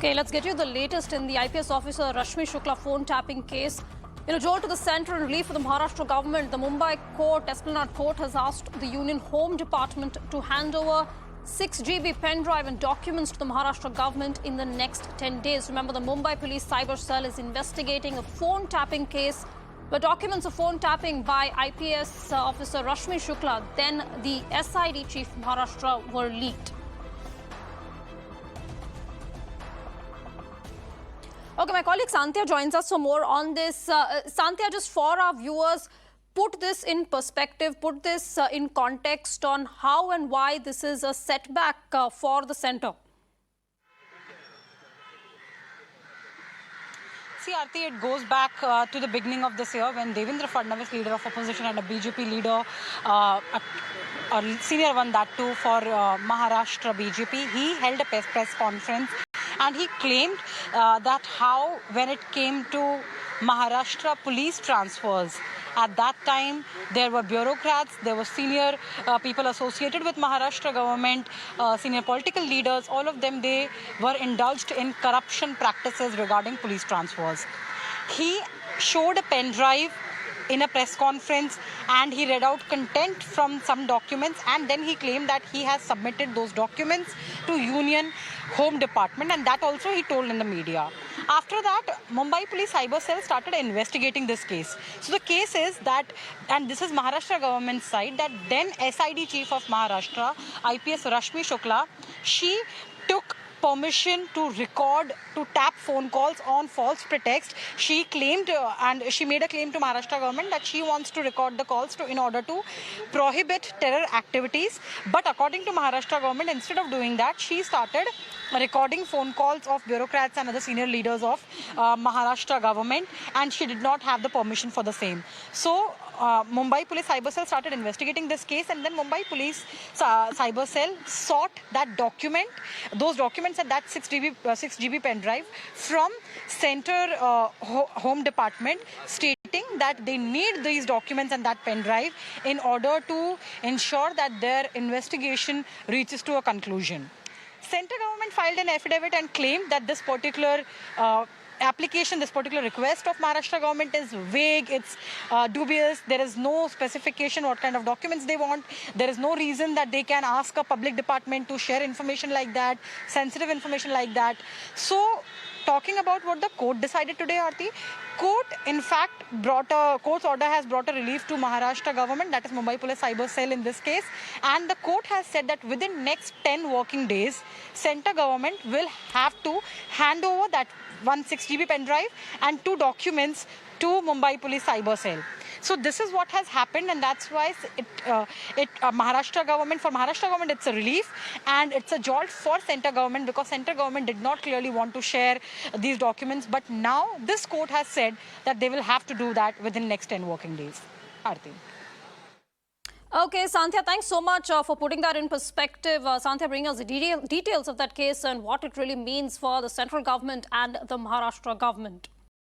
Okay, let's get you the latest in the IPS officer Rashmi Shukla phone tapping case. In a jolt to the centre and relief for the Maharashtra government, the Mumbai court, Esplanade Court, has asked the Union Home Department to hand over 6 GB pen drive and documents to the Maharashtra government in the next 10 days. Remember, the Mumbai Police Cyber Cell is investigating a phone tapping case where documents of phone tapping by IPS officer Rashmi Shukla, then the SID chief of Maharashtra, were leaked. Okay, my colleague Sandhya joins us for more on this. Sandhya, just for our viewers, put this in perspective, put this in context on how and why this is a setback for the centre. See, Aarti, it goes back to the beginning of this year when Devendra Fadnavis, leader of opposition, and a BJP leader, a senior one that too for Maharashtra BJP, he held a press conference and he claimed that how when it came to Maharashtra police transfers, at that time, there were bureaucrats, there were senior people associated with Maharashtra government, senior political leaders, all of them, they were indulged in corruption practices regarding police transfers. He showed a pen drive in a press conference and he read out content from some documents, and then he claimed that he has submitted those documents to Union Home Department, and that also he told in the media. After that, Mumbai Police Cyber Cell started investigating this case. So the case is that, and this is Maharashtra government side, that then SID chief of Maharashtra, IPS Rashmi Shukla, she took permission to record, to tap phone calls on false pretext. She claimed and she made a claim to Maharashtra government that she wants to record the calls in order to prohibit terror activities. But according to Maharashtra government, instead of doing that, she started recording phone calls of bureaucrats and other senior leaders of Maharashtra government, and she did not have the permission for the same. So Mumbai Police Cyber Cell started investigating this case, and then Mumbai Police Cyber Cell sought that document, those documents at that 6 GB pen drive from Center Home Department, stating that they need these documents and that pen drive in order to ensure that their investigation reaches to a conclusion. Central government filed an affidavit and claimed that this particular application, this particular request of Maharashtra government is vague, it's dubious, there is no specification what kind of documents they want, there is no reason that they can ask a public department to share information like that, sensitive information like that. So, talking about what the court decided today, Aarti, court in fact court's order has brought a relief to Maharashtra government, that is Mumbai Police Cyber Cell in this case, and the court has said that within next 10 working days, center government will have to hand over that 6 GB pen drive and 2 documents to Mumbai Police Cyber Cell. So this is what has happened, and that's why Maharashtra government, it's a relief and it's a jolt for center government, because center government did not clearly want to share these documents, but now this court has said that they will have to do that within next 10 working days. Aarti. Okay, Sandhya, thanks so much for putting that in perspective. Sandhya, bring us the details of that case and what it really means for the central government and the Maharashtra government.